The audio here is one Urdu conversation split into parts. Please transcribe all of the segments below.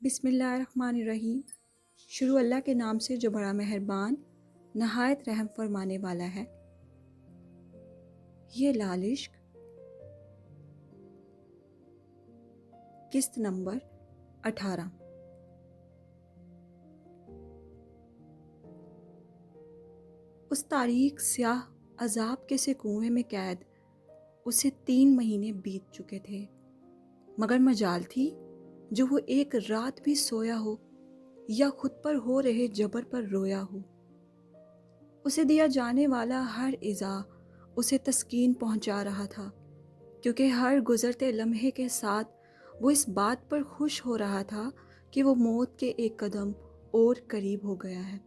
بسم اللہ الرحمن الرحیم۔ شروع اللہ کے نام سے جو بڑا مہربان نہایت رحم فرمانے والا ہے۔ یہ لال عشق قسط نمبر 18۔ اس تاریک سیاہ عذاب کے سے کنویں میں قید اسے 3 مہینے بیت چکے تھے، مگر مجال تھی جو وہ ایک رات بھی سویا ہو یا خود پر ہو رہے جبر پر رویا ہو۔ اسے دیا جانے والا ہر ایذا اسے تسکین پہنچا رہا تھا، کیونکہ ہر گزرتے لمحے کے ساتھ وہ اس بات پر خوش ہو رہا تھا کہ وہ موت کے ایک قدم اور قریب ہو گیا ہے۔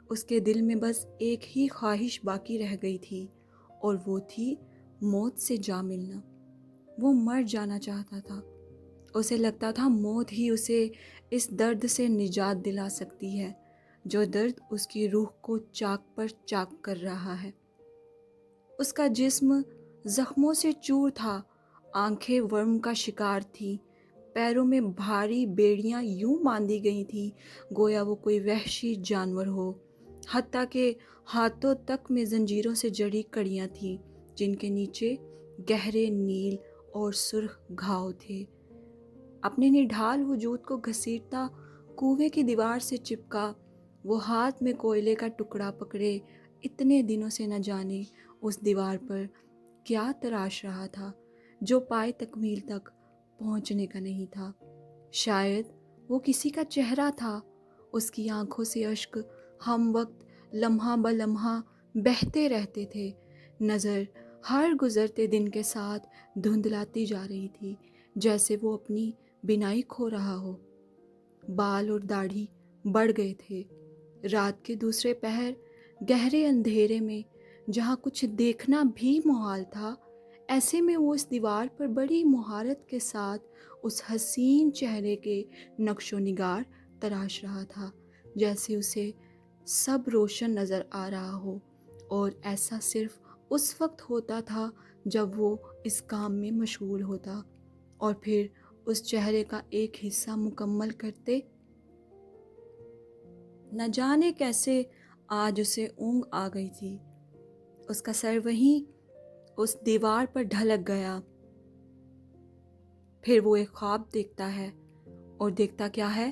اس کے دل میں بس ایک ہی خواہش باقی رہ گئی تھی، اور وہ تھی موت سے جا ملنا۔ وہ مر جانا چاہتا تھا۔ اسے لگتا تھا موت ہی اسے اس درد سے نجات دلا سکتی ہے جو درد اس کی روح کو چاک پر چاک کر رہا ہے۔ اس کا جسم زخموں سے چور تھا، آنکھیں ورم کا شکار تھیں، پیروں میں بھاری بیڑیاں یوں باندھی گئی تھیں گویا وہ کوئی وحشی جانور ہو، حتیٰ کہ ہاتھوں تک میں زنجیروں سے جڑی کڑیاں تھیں جن کے نیچے گہرے نیل اور سرخ گھاؤ تھے۔ اپنے نڈھال وجود کو گھسیٹتا کنویں کی دیوار سے چپکا، وہ ہاتھ میں کوئلے کا ٹکڑا پکڑے اتنے دنوں سے نہ جانے اس دیوار پر کیا تراش رہا تھا جو پائے تکمیل تک پہنچنے کا نہیں تھا۔ شاید وہ کسی کا چہرہ تھا۔ اس کی آنکھوں سے اشک ہم وقت لمحہ بلمحہ بہتے رہتے تھے، نظر ہر گزرتے دن کے ساتھ دھندلاتی جا رہی تھی، جیسے وہ اپنی بینائی کھو رہا ہو۔ بال اور داڑھی بڑھ گئے تھے۔ رات کے دوسرے پہر گہرے اندھیرے میں جہاں کچھ دیکھنا بھی محال تھا، ایسے میں وہ اس دیوار پر بڑی مہارت کے ساتھ اس حسین چہرے کے نقش و نگار تراش رہا تھا، جیسے اسے سب روشن نظر آ رہا ہو، اور ایسا صرف اس وقت ہوتا تھا جب وہ اس کام میں مشغول ہوتا، اور پھر اس چہرے کا ایک حصہ مکمل کرتے۔ نہ جانے کیسے آج اسے اونگ آ گئی تھی۔ اس کا سر وہیں اس دیوار پر ڈھلک گیا۔ پھر وہ ایک خواب دیکھتا ہے، اور دیکھتا کیا ہے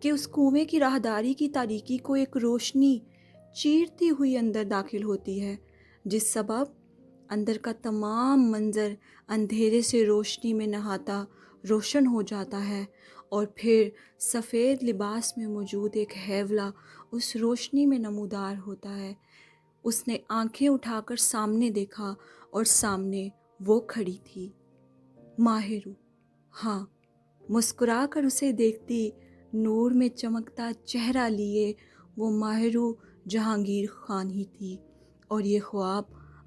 کہ اس کنویں کی راہداری کی تاریکی کو ایک روشنی چیرتی ہوئی اندر داخل ہوتی ہے، جس سبب اندر کا تمام منظر اندھیرے سے روشنی میں نہاتا روشن ہو جاتا ہے، اور پھر سفید لباس میں موجود ایک حیولہ اس روشنی میں نمودار ہوتا ہے۔ اس نے آنکھیں اٹھا کر سامنے دیکھا، اور سامنے وہ کھڑی تھی، ماہرو۔ ہاں، مسکرا کر اسے دیکھتی، نور میں چمکتا چہرہ لیے وہ ماہرو جہانگیر خان ہی تھی، اور یہ خواب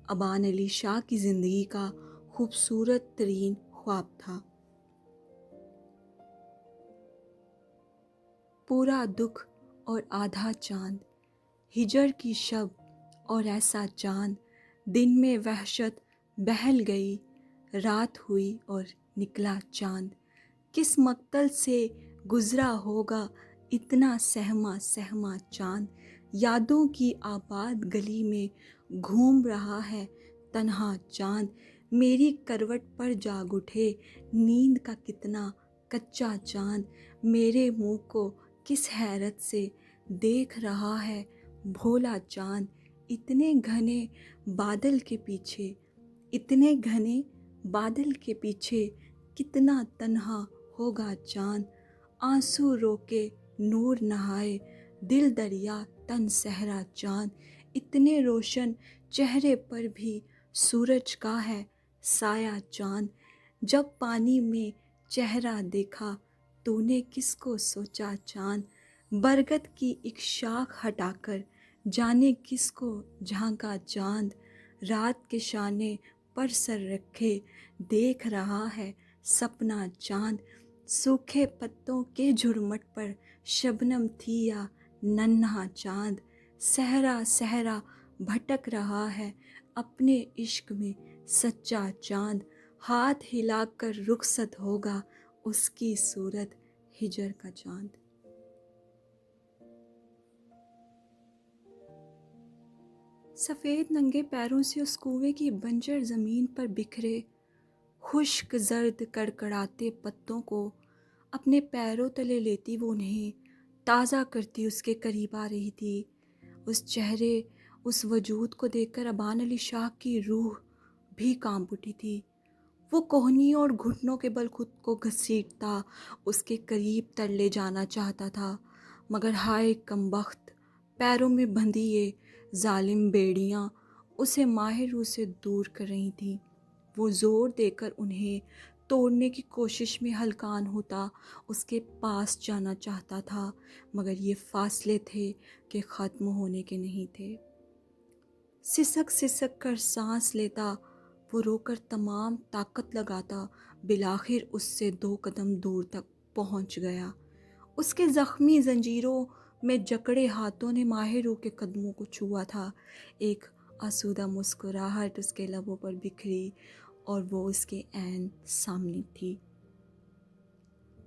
ابان علی شاہ کی زندگی کا خوبصورت ترین خواب تھا۔ پورا دکھ اور آدھا چاند، ہجر کی شب اور ایسا چاند، دن میں وحشت بہل گئی، رات ہوئی اور نکلا چاند، کس مقتل سے گزرا ہوگا اتنا سہما سہما چاند، یادوں کی آباد گلی میں گھوم رہا ہے تنہا چاند، میری کروٹ پر جاگ اٹھے نیند کا کتنا کچا چاند، میرے منہ کو کس حیرت سے دیکھ رہا ہے بھولا چاند، اتنے گھنے بادل کے پیچھے، اتنے گھنے بادل کے پیچھے کتنا تنہا ہوگا چاند، آنسو رو کے نور نہائے دل دریا تن صحرا چاند، اتنے روشن چہرے پر بھی سورج کا ہے سایہ چاند، جب پانی میں چہرہ دیکھا تو نے کس کو سوچا چاند، برگد کی ایک شاخ ہٹا کر جانے کس کو جھانکا چاند، رات کے شانے پر سر رکھے دیکھ رہا ہے سپنا چاند، سوکھے پتوں کے جھرمٹ پر شبنم تھی یا ننھا چاند، صحرا صحرا بھٹک رہا ہے اپنے عشق میں سچا چاند، ہاتھ ہلا کر رخصت ہوگا اس کی صورت ہجر کا چاند۔ سفید ننگے پیروں سے اس کنویں کی بنجر زمین پر بکھرے خشک زرد کڑکڑاتے پتوں کو اپنے پیروں تلے لیتی وہ انہیں تازہ کرتی اس کے قریب آ رہی تھی۔ اس چہرے، اس وجود کو دیکھ کر ابان علی شاہ کی روح بھی کانپ اٹھی تھی۔ وہ کوہنی اور گھٹنوں کے بل خود کو گھسیٹتا اس کے قریب تر لے جانا چاہتا تھا، مگر ہائے کمبخت، پیروں میں بندھی یہ ظالم بیڑیاں اسے ماہ روح سے دور کر رہی تھیں۔ وہ زور دے کر انہیں توڑنے کی کوشش میں ہلکان ہوتا اس کے پاس جانا چاہتا تھا، مگر یہ فاصلے تھے کہ ختم ہونے کے نہیں تھے۔ سسک سسک کر سانس لیتا وہ رو کر تمام طاقت لگاتا بالآخر اس سے 2 قدم دور تک پہنچ گیا۔ اس کے زخمی زنجیروں میں جکڑے ہاتھوں نے ماہ روح کے قدموں کو چھوا تھا۔ ایک آسودہ مسکراہٹ اس کے لبوں پر بکھری اور وہ اس کے عین سامنے تھی۔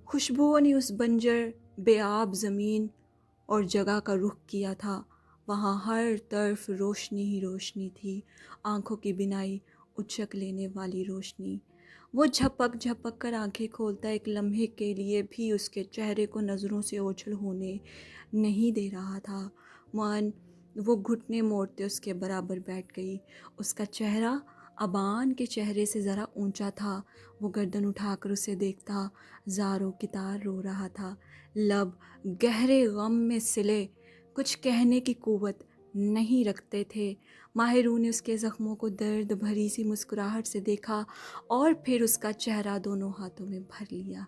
خوشبوؤں نے اس بنجر بے آب زمین اور جگہ کا رخ کیا تھا۔ وہاں ہر طرف روشنی ہی روشنی تھی، آنکھوں کی بینائی اچک لینے والی روشنی۔ وہ جھپک جھپک کر آنکھیں کھولتا ایک لمحے کے لیے بھی اس کے چہرے کو نظروں سے اوجھل ہونے نہیں دے رہا تھا۔ معن وہ گھٹنے موڑتے اس کے برابر بیٹھ گئی۔ اس کا چہرہ ابان کے چہرے سے ذرا اونچا تھا۔ وہ گردن اٹھا کر اسے دیکھتا زاروں کی طرح رو رہا تھا، لب گہرے غم میں سلے، کچھ کہنے کی قوت نہیں رکھتے تھے۔ ماہ روح نے اس کے زخموں کو درد بھری سی مسکراہٹ سے دیکھا اور پھر اس کا چہرہ دونوں ہاتھوں میں بھر لیا۔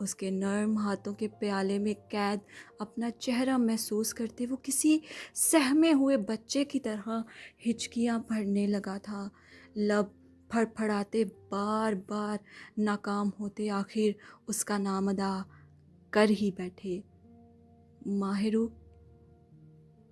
اس کے نرم ہاتھوں کے پیالے میں قید اپنا چہرہ محسوس کرتے وہ کسی سہمے ہوئے بچے کی طرح ہچکیاں بھرنے لگا تھا۔ لب پھڑ پھڑاتے بار بار ناکام ہوتے، آخر اس کا نام ادا کر ہی بیٹھے، ماہ روح۔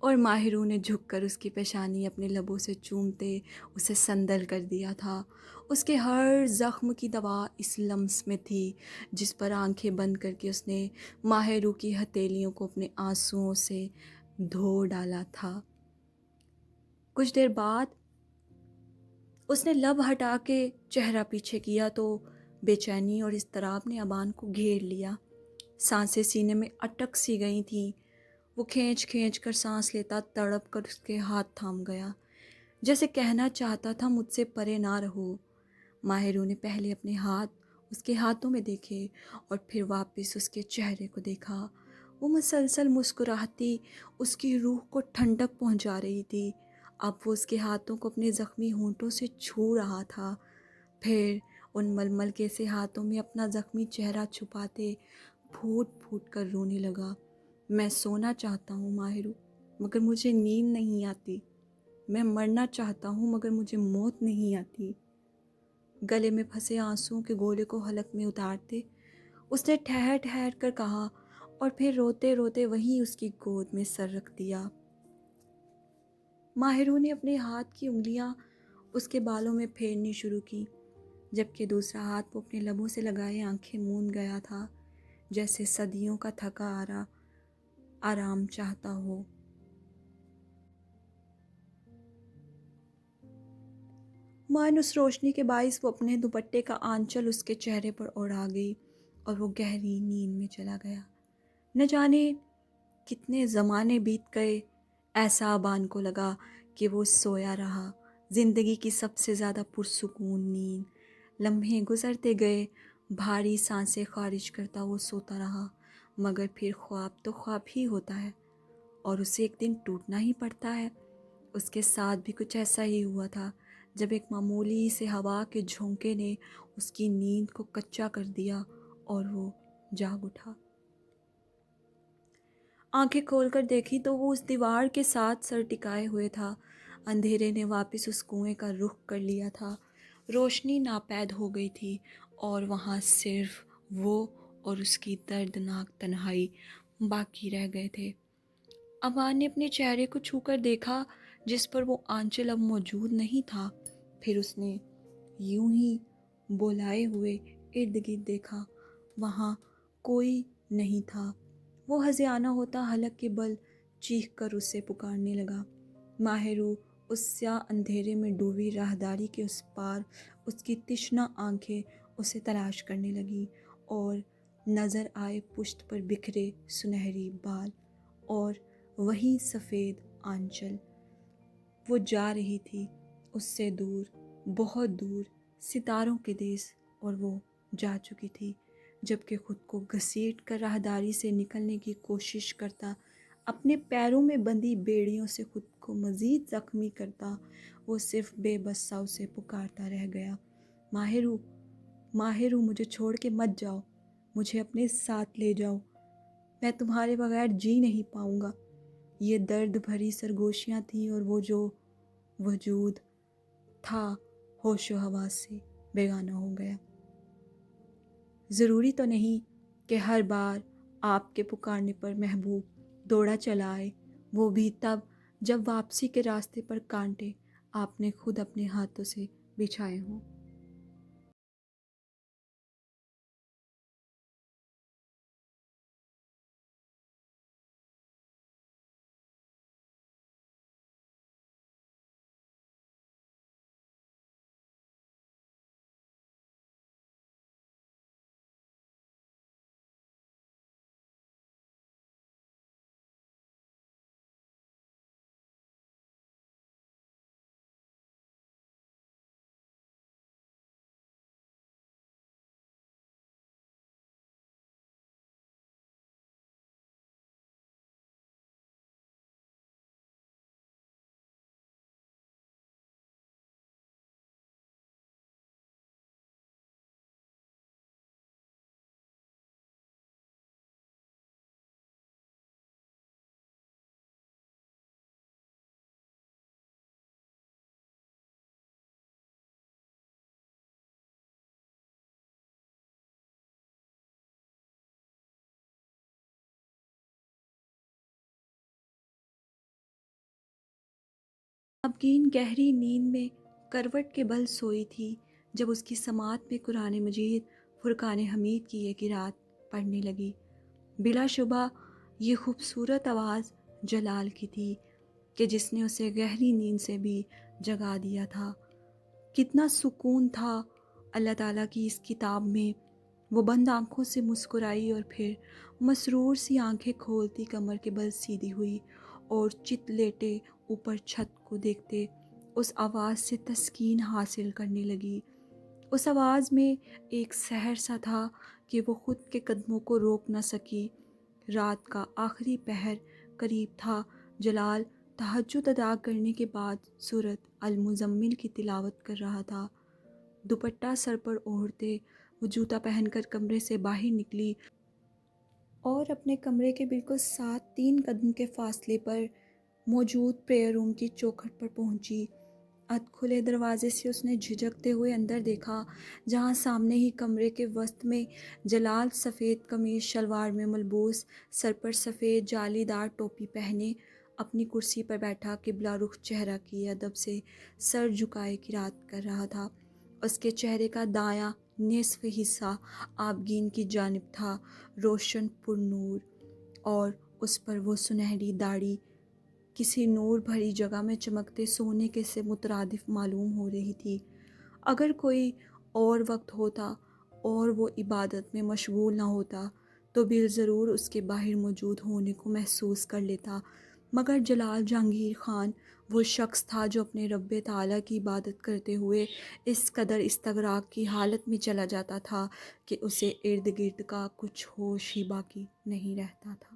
اور ماہ روح نے جھک کر اس کی پیشانی اپنے لبوں سے چومتے اسے سندل کر دیا تھا۔ اس کے ہر زخم کی دوا اس لمس میں تھی جس پر آنکھیں بند کر کے اس نے ماہ روح کی ہتھیلیوں کو اپنے آنسوؤں سے دھو ڈالا تھا۔ کچھ دیر بعد اس نے لب ہٹا کے چہرہ پیچھے کیا تو بے چینی اور اضطراب نے ابان کو گھیر لیا۔ سانسیں سینے میں اٹک سی گئی تھیں۔ وہ کھینچ کھینچ کر سانس لیتا، تڑپ کر اس کے ہاتھ تھام گیا، جیسے کہنا چاہتا تھا مجھ سے پرے نہ رہو۔ ماہ روح نے پہلے اپنے ہاتھ اس کے ہاتھوں میں دیکھے اور پھر واپس اس کے چہرے کو دیکھا۔ وہ مسلسل مسکراہٹی اس کی روح کو ٹھنڈک پہنچا رہی تھی۔ اب وہ اس کے ہاتھوں کو اپنے زخمی ہونٹوں سے چھو رہا تھا، پھر ان ململ کے سے ہاتھوں میں اپنا زخمی چہرہ چھپاتے پھوٹ پھوٹ کر رونے لگا۔ میں سونا چاہتا ہوں ماہ روح، مگر مجھے نیند نہیں آتی۔ میں مرنا چاہتا ہوں مگر مجھے موت نہیں آتی۔ گلے میں پھنسے آنسوؤں کے گولے کو حلق میں اتارتے اس نے ٹھہر ٹھہر کر کہا اور پھر روتے روتے وہیں اس کی گود میں سر رکھ دیا۔ ماہ روح نے اپنے ہاتھ کی انگلیاں اس کے بالوں میں پھیرنی شروع کی، جبکہ دوسرا ہاتھ وہ اپنے لبوں سے لگائے آنکھیں موند گیا تھا، جیسے صدیوں کا تھکا آرام چاہتا ہو۔ معن اس روشنی کے باعث وہ اپنے دوپٹے کا آنچل اس کے چہرے پر اوڑھا گئی اور وہ گہری نیند میں چلا گیا۔ نہ جانے کتنے زمانے بیت گئے، ایسا ابان کو لگا کہ وہ سویا رہا، زندگی کی سب سے زیادہ پرسکون نیند۔ لمحے گزرتے گئے، بھاری سانسیں خارج کرتا وہ سوتا رہا، مگر پھر خواب تو خواب ہی ہوتا ہے اور اسے ایک دن ٹوٹنا ہی پڑتا ہے۔ اس کے ساتھ بھی کچھ ایسا ہی ہوا تھا جب ایک معمولی سے ہوا کے جھونکے نے اس کی نیند کو کچا کر دیا اور وہ جاگ اٹھا۔ آنکھیں کھول کر دیکھی تو وہ اس دیوار کے ساتھ سر ٹکائے ہوئے تھا۔ اندھیرے نے واپس اس کنویں کا رخ کر لیا تھا، روشنی ناپید ہو گئی تھی اور وہاں صرف وہ اور اس کی دردناک تنہائی باقی رہ گئے تھے۔ ابان نے اپنے چہرے کو چھو کر دیکھا جس پر وہ آنچل اب موجود نہیں تھا، پھر اس نے یوں ہی بولائے ہوئے ارد گرد دیکھا، وہاں کوئی نہیں تھا۔ وہ ہذیانہ ہوتا حلق کے بل چیخ کر اسے پکارنے لگا۔ ماہرو اس سیاہ اندھیرے میں ڈوبی راہداری کے اس پار اس کی تشنہ آنکھیں اسے تلاش کرنے لگیں اور نظر آئے پشت پر بکھرے سنہری بال اور وہیں سفید آنچل۔ وہ جا رہی تھی اس سے دور، بہت دور، ستاروں کے دیس، اور وہ جا چکی تھی جبکہ خود کو گھسیٹ کر راہداری سے نکلنے کی کوشش کرتا، اپنے پیروں میں بندھی بیڑیوں سے خود کو مزید زخمی کرتا، وہ صرف بے بس سا اسے پکارتا رہ گیا، ماہرو، ماہرو، مجھے چھوڑ کے مت جاؤ، مجھے اپنے ساتھ لے جاؤ، میں تمہارے بغیر جی نہیں پاؤں گا۔ یہ درد بھری سرگوشیاں تھیں اور وہ جو وجود تھا ہوش و حواس سے بیگانہ ہو گیا۔ ضروری تو نہیں کہ ہر بار آپ کے پکارنے پر محبوب دوڑا چلا آئے، وہ بھی تب جب واپسی کے راستے پر کانٹے آپ نے خود اپنے ہاتھوں سے بچھائے ہوں۔ ابگین گہری نیند میں کروٹ کے بل سوئی تھی جب اس کی سماعت میں قرآن مجید فرقان حمید کی یہ قرات پڑھنے لگی۔ بلا شبہ یہ خوبصورت آواز جلال کی تھی کہ جس نے اسے گہری نیند سے بھی جگا دیا تھا۔ کتنا سکون تھا اللہ تعالیٰ کی اس کتاب میں۔ وہ بند آنکھوں سے مسکرائی اور پھر مسرور سی آنکھیں کھولتی کمر کے بل سیدھی ہوئی اور چت لیٹے اوپر چھت کو دیکھتے اس آواز سے تسکین حاصل کرنے لگی۔ اس آواز میں ایک سحر سا تھا کہ وہ خود کے قدموں کو روک نہ سکی۔ رات کا آخری پہر قریب تھا۔ جلال تہجد ادا کرنے کے بعد سورۃ المزمل کی تلاوت کر رہا تھا۔ دوپٹہ سر پر اوڑھتے وہ جوتا پہن کر کمرے سے باہر نکلی اور اپنے کمرے کے بالکل ساتھ 3 قدم کے فاصلے پر موجود پریئر روم کی چوکھٹ پر پہنچی۔ ادھ کھلے دروازے سے اس نے جھجکتے ہوئے اندر دیکھا، جہاں سامنے ہی کمرے کے وسط میں جلال سفید قمیض شلوار میں ملبوس، سر پر سفید جالی دار ٹوپی پہنے اپنی کرسی پر بیٹھا قبلہ رخ چہرہ کیے ادب سے سر جھکائے قرات کر رہا تھا۔ اس کے چہرے کا دایاں نصف حصہ آبگین کی جانب تھا، روشن پر نور، اور اس پر وہ سنہری داڑھی کسی نور بھری جگہ میں چمکتے سونے کے سے مترادف معلوم ہو رہی تھی۔ اگر کوئی اور وقت ہوتا اور وہ عبادت میں مشغول نہ ہوتا تو بالضرور اس کے باہر موجود ہونے کو محسوس کر لیتا، مگر جلال جہانگیر خان وہ شخص تھا جو اپنے رب تعالیٰ کی عبادت کرتے ہوئے اس قدر استغراق کی حالت میں چلا جاتا تھا کہ اسے ارد گرد کا کچھ ہوش ہی باقی نہیں رہتا تھا۔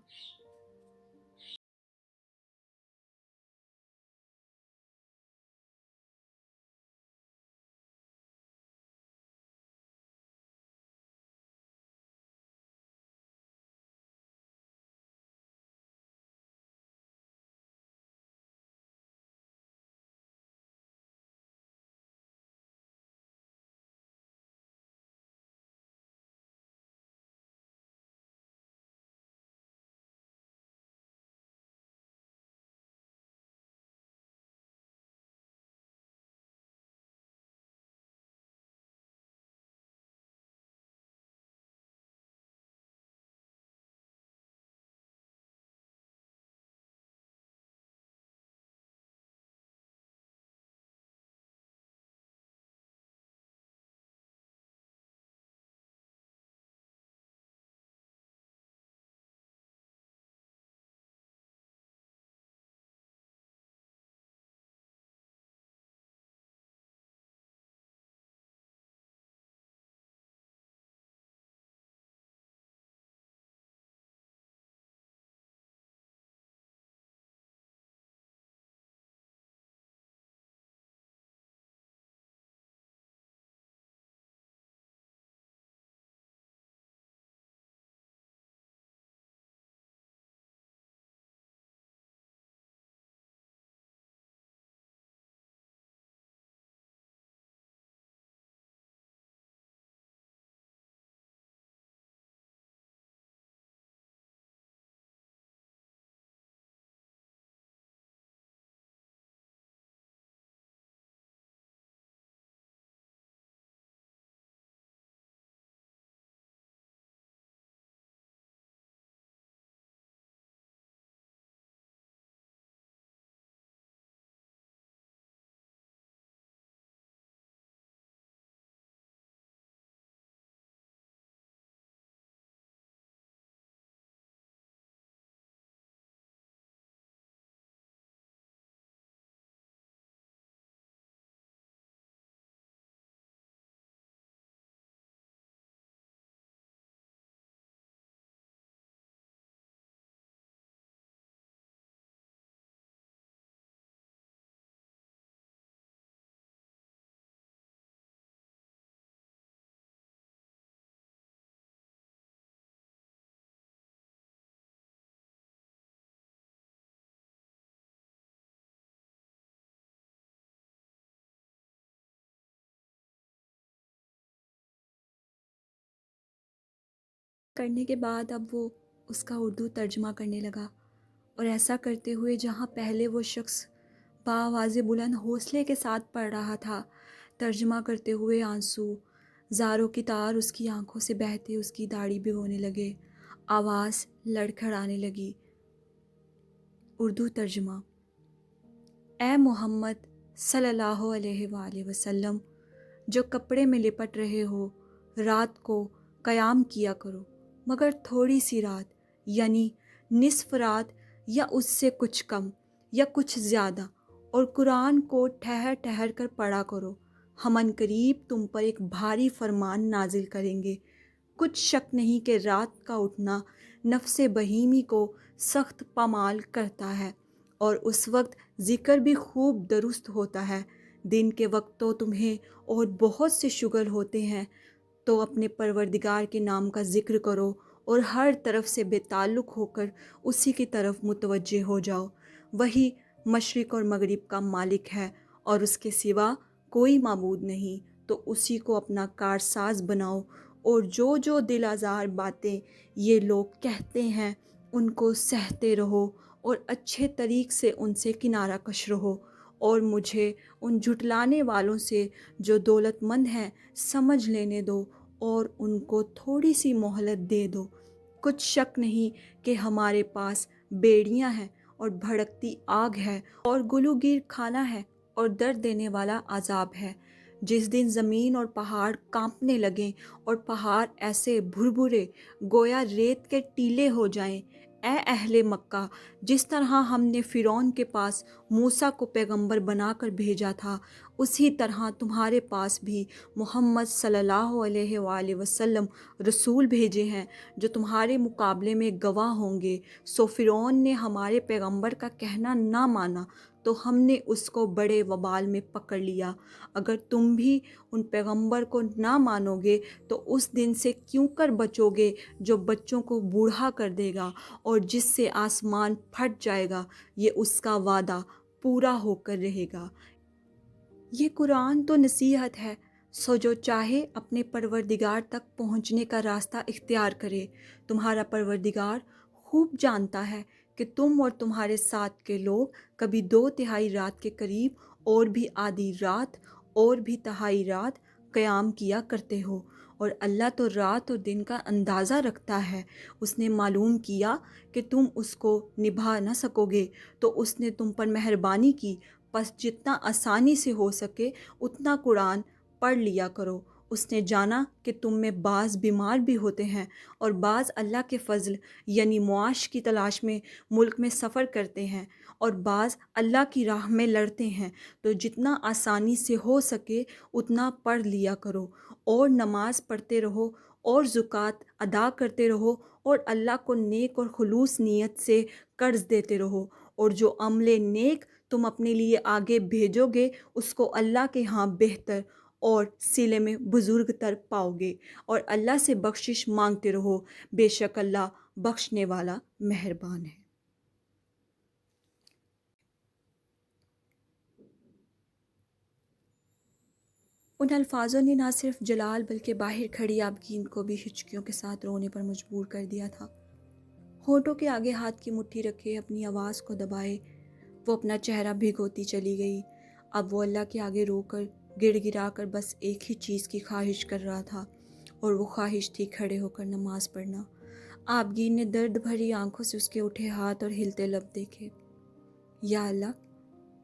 کرنے کے بعد اب وہ اس کا اردو ترجمہ کرنے لگا، اور ایسا کرتے ہوئے جہاں پہلے وہ شخص بآواز بلند حوصلے کے ساتھ پڑھ رہا تھا، ترجمہ کرتے ہوئے آنسو زاروں کی تار اس کی آنکھوں سے بہتے اس کی داڑھی بھگونے لگے، آواز لڑکھڑانے لگی۔ اردو ترجمہ: اے محمد صلی اللہ علیہ وآلہ وسلم، جو کپڑے میں لپٹ رہے ہو، رات کو قیام کیا کرو، مگر تھوڑی سی رات، یعنی نصف رات یا اس سے کچھ کم یا کچھ زیادہ، اور قرآن کو ٹھہر ٹھہر کر پڑھا کرو۔ ہم عنقریب تم پر ایک بھاری فرمان نازل کریں گے۔ کچھ شک نہیں کہ رات کا اٹھنا نفس بہیمی کو سخت پامال کرتا ہے، اور اس وقت ذکر بھی خوب درست ہوتا ہے۔ دن کے وقت تو تمہیں اور بہت سے شغل ہوتے ہیں، تو اپنے پروردگار کے نام کا ذکر کرو اور ہر طرف سے بے تعلق ہو کر اسی کی طرف متوجہ ہو جاؤ۔ وہی مشرق اور مغرب کا مالک ہے، اور اس کے سوا کوئی معبود نہیں، تو اسی کو اپنا کارساز بناؤ، اور جو دل آزار باتیں یہ لوگ کہتے ہیں ان کو سہتے رہو، اور اچھے طریق سے ان سے کنارہ کش رہو، اور مجھے ان جھٹلانے والوں سے جو دولت مند ہیں سمجھ لینے دو، اور ان کو تھوڑی سی مہلت دے دو۔ کچھ شک نہیں کہ ہمارے پاس بیڑیاں ہیں اور بھڑکتی آگ ہے، اور گلوگیر کھانا ہے اور درد دینے والا عذاب ہے۔ جس دن زمین اور پہاڑ کانپنے لگیں اور پہاڑ ایسے بھربھرے گویا ریت کے ٹیلے ہو جائیں، اے اہل مکہ، جس طرح ہم نے فرعون کے پاس موسیٰ کو پیغمبر بنا کر بھیجا تھا، اسی طرح تمہارے پاس بھی محمد صلی اللہ علیہ وآلہ وسلم رسول بھیجے ہیں جو تمہارے مقابلے میں گواہ ہوں گے۔ سو فرعون نے ہمارے پیغمبر کا کہنا نہ مانا، تو ہم نے اس کو بڑے وبال میں پکڑ لیا۔ اگر تم بھی ان پیغمبر کو نہ مانو گے تو اس دن سے کیوں کر بچو گے جو بچوں کو بوڑھا کر دے گا، اور جس سے آسمان پھٹ جائے گا، یہ اس کا وعدہ پورا ہو کر رہے گا۔ یہ قرآن تو نصیحت ہے، سو جو چاہے اپنے پروردگار تک پہنچنے کا راستہ اختیار کرے۔ تمہارا پروردگار خوب جانتا ہے کہ تم اور تمہارے ساتھ کے لوگ کبھی 2/3 رات کے قریب، اور بھی آدھی رات، اور بھی تہائی رات قیام کیا کرتے ہو، اور اللہ تو رات اور دن کا اندازہ رکھتا ہے۔ اس نے معلوم کیا کہ تم اس کو نبھا نہ سکو گے، تو اس نے تم پر مہربانی کی، پس جتنا آسانی سے ہو سکے اتنا قرآن پڑھ لیا کرو۔ اس نے جانا کہ تم میں بعض بیمار بھی ہوتے ہیں، اور بعض اللہ کے فضل یعنی معاش کی تلاش میں ملک میں سفر کرتے ہیں، اور بعض اللہ کی راہ میں لڑتے ہیں، تو جتنا آسانی سے ہو سکے اتنا پڑھ لیا کرو، اور نماز پڑھتے رہو، اور زکوٰۃ ادا کرتے رہو، اور اللہ کو نیک اور خلوص نیت سے قرض دیتے رہو، اور جو عمل نیک تم اپنے لیے آگے بھیجو گے اس کو اللہ کے ہاں بہتر اور صلے میں بزرگ تر پاؤ گے، اور اللہ سے بخشش مانگتے رہو، بے شک اللہ بخشنے والا مہربان ہے۔ ان الفاظوں نے نہ صرف جلال بلکہ باہر کھڑی آبگین کو بھی ہچکیوں کے ساتھ رونے پر مجبور کر دیا تھا۔ ہونٹوں کے آگے ہاتھ کی مٹھی رکھے اپنی آواز کو دبائے وہ اپنا چہرہ بھگوتی چلی گئی۔ اب وہ اللہ کے آگے رو کر گڑ گڑا کر بس ایک ہی چیز کی خواہش کر رہا تھا، اور وہ خواہش تھی کھڑے ہو کر نماز پڑھنا۔ آبگین نے درد بھری آنکھوں سے اس کے اٹھے ہاتھ اور ہلتے لب دیکھے۔ یا اللہ،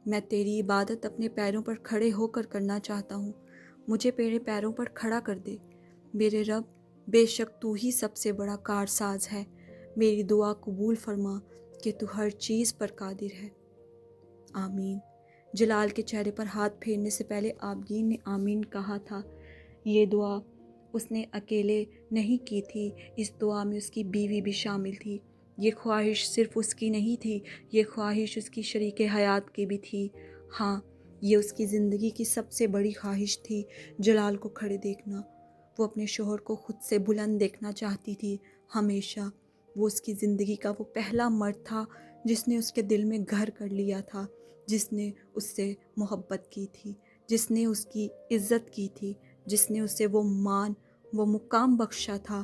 میں تیری عبادت اپنے پیروں پر کھڑے ہو کر کرنا چاہتا ہوں، مجھے میرے پیروں پر کھڑا کر دے۔ میرے رب، بے شک تو ہی سب سے بڑا کارساز ہے، میری دعا قبول فرما کہ تو ہر چیز پر قادر ہے۔ آمین۔ جلال کے چہرے پر ہاتھ پھیرنے سے پہلے آبگین نے آمین کہا تھا۔ یہ دعا اس نے اکیلے نہیں کی تھی، اس دعا میں اس کی بیوی بھی شامل تھی۔ یہ خواہش صرف اس کی نہیں تھی، یہ خواہش اس کی شریک حیات کی بھی تھی۔ ہاں، یہ اس کی زندگی کی سب سے بڑی خواہش تھی، جلال کو کھڑے دیکھنا۔ وہ اپنے شوہر کو خود سے بلند دیکھنا چاہتی تھی ہمیشہ۔ وہ اس کی زندگی کا وہ پہلا مرد تھا جس نے اس کے دل میں گھر کر لیا تھا، جس نے اس سے محبت کی تھی، جس نے اس کی عزت کی تھی، جس نے اسے وہ مان، وہ مقام بخشا تھا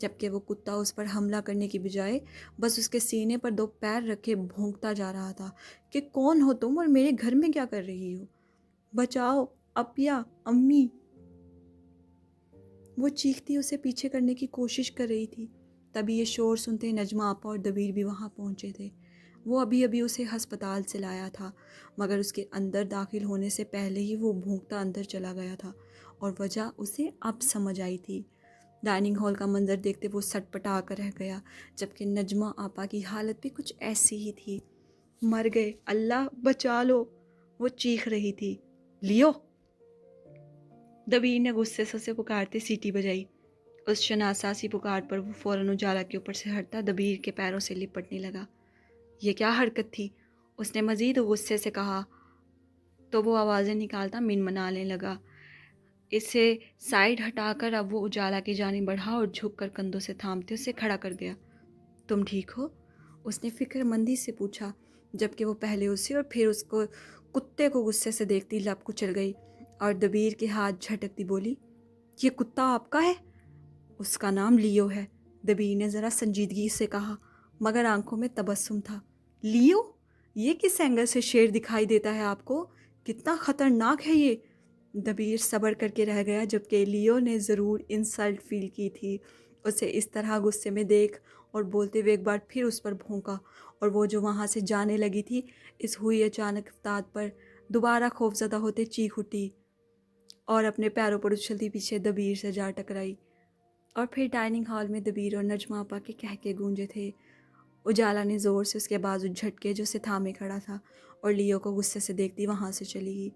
جبکہ وہ کتا اس پر حملہ کرنے کی بجائے بس اس کے سینے پر 2 پیر رکھے بھونکتا جا رہا تھا کہ کون ہو تم اور میرے گھر میں کیا کر رہی ہو؟ بچاؤ اپیا، امی! وہ چیختی اسے پیچھے کرنے کی کوشش کر رہی تھی۔ تبھی یہ شور سنتے نجمہ آپا اور دبیر بھی وہاں پہنچے تھے۔ وہ ابھی ابھی اسے ہسپتال سے لایا تھا، مگر اس کے اندر داخل ہونے سے پہلے ہی وہ بھونکتا اندر چلا گیا تھا، اور وجہ اسے اب سمجھ آئی تھی۔ ڈائننگ ہال کا منظر دیکھتے وہ سٹ پٹا کر رہ گیا، جبکہ نجمہ آپا کی حالت بھی کچھ ایسی ہی تھی۔ مر گئے، اللہ بچا لو، وہ چیخ رہی تھی۔ لیو! دبیر نے غصے سے اسے پکارتے سیٹی بجائی۔ اس شناساسی پکار پر وہ فوراً اجالا کے اوپر سے ہٹتا دبیر کے پیروں سے لپٹنے لگا۔ یہ کیا حرکت تھی؟ اس نے مزید غصے سے کہا تو وہ آوازیں نکالتا منمنانے لگا۔ اسے سائیڈ ہٹا کر اب وہ اجالا کی جانب بڑھا اور جھک کر کندھوں سے تھامتے اسے کھڑا کر گیا۔ تم ٹھیک ہو؟ اس نے فکر مندی سے پوچھا، جبکہ وہ پہلے اسے اور پھر اس کو کتے کو غصے سے دیکھتی لب کچل گئی اور دبیر کے ہاتھ جھٹکتی بولی، یہ کتا آپ کا ہے؟ اس کا نام لیو ہے، دبیر نے ذرا سنجیدگی سے کہا، مگر آنکھوں میں تبسم تھا۔ لیو؟ یہ کس اینگل سے شیر دکھائی دیتا ہے آپ کو؟ کتنا خطرناک ہے یہ؟ دبیر صبر کر کے رہ گیا، جبکہ لیو نے ضرور انسلٹ فیل کی تھی۔ اسے اس طرح غصے میں دیکھ اور بولتے ہوئے ایک بار پھر اس پر بھونکا، اور وہ جو وہاں سے جانے لگی تھی اس ہوئی اچانک افتاد پر دوبارہ خوفزدہ ہوتے چیخ اٹھی اور اپنے پیروں پر اچھلتی پیچھے دبیر سے جا ٹکرائی۔ اور پھر ڈائننگ ہال میں دبیر اور نجمہ آپا کے کہکے گونجے تھے۔ اجالا نے زور سے اس کے بازو جھٹکے جو اسے تھامے کھڑا تھا، اور لیو کو غصے سے دیکھتی وہاں سے چلی گئی۔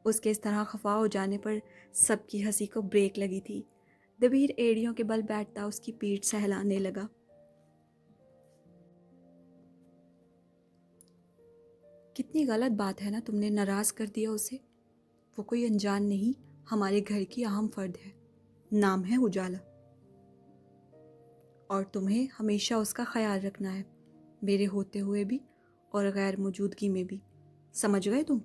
اس کے اس طرح خفا ہو جانے پر سب کی ہنسی کو بریک لگی تھی۔ دبیر ایڑیوں کے بل بیٹھتا اس کی پیٹھ سہلانے لگا۔ کتنی غلط بات ہے نا، تم نے ناراض کر دیا اسے۔ وہ کوئی انجان نہیں، ہمارے گھر کی اہم فرد ہے، نام ہے اجالا، اور تمہیں ہمیشہ اس کا خیال رکھنا ہے، میرے ہوتے ہوئے بھی اور غیر موجودگی میں بھی، سمجھ گئے تم؟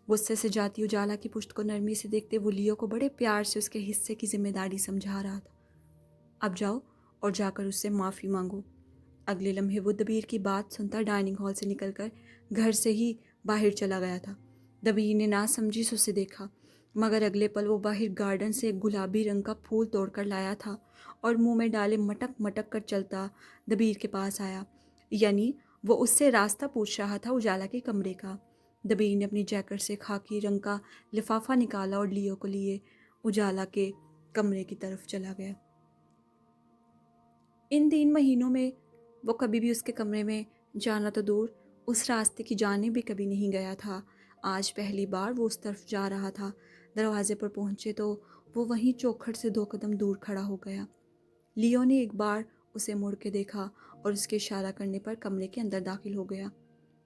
غصے سے جاتی اجالا کی پشت کو نرمی سے دیکھتے وہ لیو کو بڑے پیار سے اس کے حصے کی ذمہ داری سمجھا رہا تھا۔ اب جاؤ اور جا کر اس سے معافی مانگو۔ اگلے لمحے وہ دبیر کی بات سنتا ڈائننگ ہال سے نکل کر گھر سے ہی باہر چلا گیا تھا۔ دبیر نے نہ سمجھی سے اسے دیکھا، مگر اگلے پل وہ باہر گارڈن سے ایک گلابی رنگ کا پھول توڑ کر لایا تھا اور منہ میں ڈالے مٹک مٹک کر چلتا دبیر کے پاس آیا، یعنی وہ اس سے راستہ پوچھ رہا تھا اجالا کے کمرے کا۔ دبیر نے اپنی جیکٹ سے خاکی رنگ کا لفافہ نکالا اور لیو کو لیے اجالا کے کمرے کی طرف چلا گیا۔ ان 3 مہینوں میں وہ کبھی بھی اس کے کمرے میں جانا تو دور، اس راستے کی جانب بھی کبھی نہیں گیا تھا۔ آج پہلی بار وہ اس طرف جا رہا تھا۔ دروازے پر پہنچے تو وہ وہیں چوکھٹ سے 2 قدم دور کھڑا ہو گیا۔ لیو نے ایک بار اسے مڑ کے دیکھا اور اس کے اشارہ کرنے پر کمرے کے اندر داخل ہو گیا۔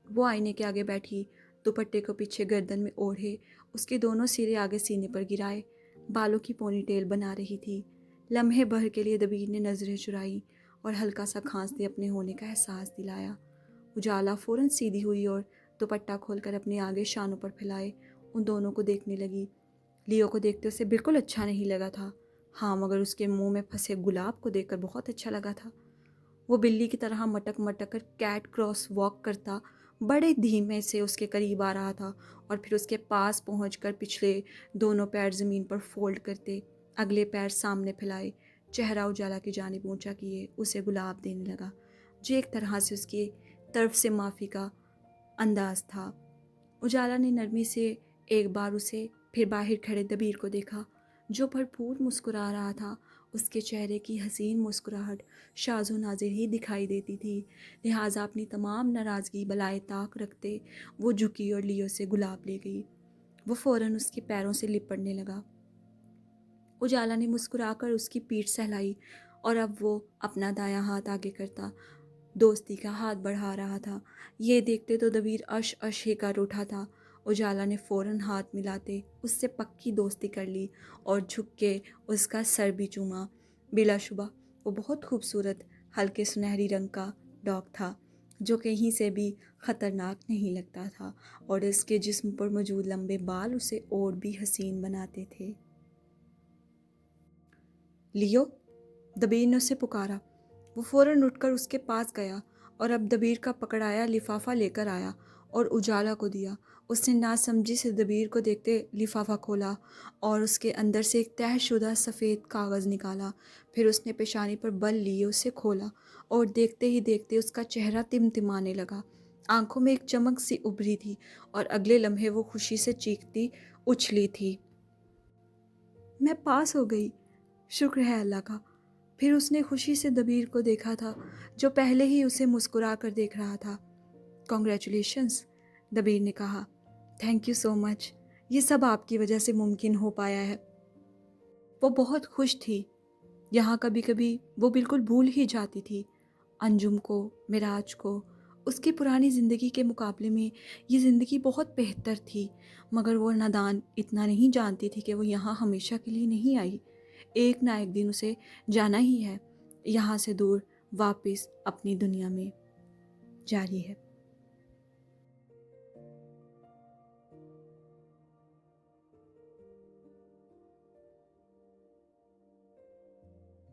وہ آئینے کے آگے بیٹھی، دوپٹے کو پیچھے گردن میں اوڑھے، اس کے دونوں سرے آگے سینے پر گرائے، بالوں کی پونی ٹیل بنا رہی تھی۔ لمحے بھر کے لیے دبیر نے نظریں چرائیں اور ہلکا سا کھانستے اپنے ہونے کا احساس دلایا۔ اجالا فوراً سیدھی ہوئی اور دوپٹہ کھول کر اپنے آگے شانوں پر پھیلائے ان دونوں کو دیکھنے لگی۔ لیو کو دیکھتے اسے بالکل اچھا نہیں لگا تھا، ہاں مگر اس کے منہ میں پھنسے گلاب کو دیکھ کر بہت اچھا لگا تھا۔ وہ بلی کی طرح مٹک مٹک کر کیٹ کراس واک کرتا بڑے دھیمے سے اس کے قریب آ رہا تھا، اور پھر اس کے پاس پہنچ کر پچھلے دونوں پیر زمین پر فولڈ کرتے اگلے پیر سامنے پھیلائے چہرہ اجالا کی جانب اونچا کیے اسے گلاب دینے لگا، جو ایک طرح سے اس کی طرف سے معافی کا انداز تھا۔ اجالا نے نرمی سے ایک بار اسے پھر باہر کھڑے دبیر کو دیکھا، جو بھرپور مسکرا رہا تھا۔ اس کے چہرے کی حسین مسکراہٹ شاذ و نادر ہی دکھائی دیتی تھی، لہٰذا اپنی تمام ناراضگی بالائے طاق رکھتے وہ جھکی اور لیو سے گلاب لے گئی۔ وہ فوراً اس کے پیروں سے لپٹنے لگا۔ اجالا نے مسکرا کر اس کی پیٹھ سہلائی اور اب وہ اپنا دایاں ہاتھ آگے کرتا دوستی کا ہاتھ بڑھا رہا تھا۔ یہ دیکھتے تو دبیر اش اش ہی کر اٹھا تھا۔ اجالا نے فوراً ہاتھ ملاتے اس سے پکی دوستی کر لی اور جھک کے اس کا سر بھی چوما۔ بلا شبہ وہ بہت خوبصورت ہلکے سنہری رنگ کا ڈاگ تھا، جو کہیں سے بھی خطرناک نہیں لگتا تھا، اور اس کے جسم پر موجود لمبے بال اسے اور بھی حسین بناتے تھے۔ لیو، دبیر نے اسے پکارا۔ وہ فوراً اٹھ کر اس کے پاس گیا اور اب دبیر کا پکڑایا لفافہ لے کر آیا اور اجالا کو دیا۔ اس نے ناسمجھی سے دبیر کو دیکھتے لفافہ کھولا اور اس کے اندر سے ایک طے شدہ سفید کاغذ نکالا۔ پھر اس نے پیشانی پر بل لیے اسے کھولا اور دیکھتے ہی دیکھتے اس کا چہرہ تمتمانے لگا۔ آنکھوں میں ایک چمک سی ابھری تھی اور اگلے لمحے وہ خوشی سے چیختی اچھلی تھی۔ میں پاس ہو گئی، شکر ہے اللہ کا۔ پھر اس نے خوشی سے دبیر کو دیکھا تھا جو پہلے ہی اسے مسکرا کر دیکھ رہا تھا۔ کانگریچولیشنز، دبیر نے کہا۔ تھینک یو سو مچ، یہ سب آپ کی وجہ سے ممکن ہو پایا ہے۔ وہ بہت خوش تھی۔ یہاں کبھی کبھی وہ بالکل بھول ہی جاتی تھی انجم کو، معراج کو۔ اس کی پرانی زندگی کے مقابلے میں یہ زندگی بہت بہتر تھی، مگر وہ نادان اتنا نہیں جانتی تھی کہ وہ یہاں ہمیشہ کے لیے نہیں آئی۔ ایک نہ ایک دن اسے جانا ہی ہے، یہاں سے دور، واپس اپنی دنیا میں۔ جاری ہے۔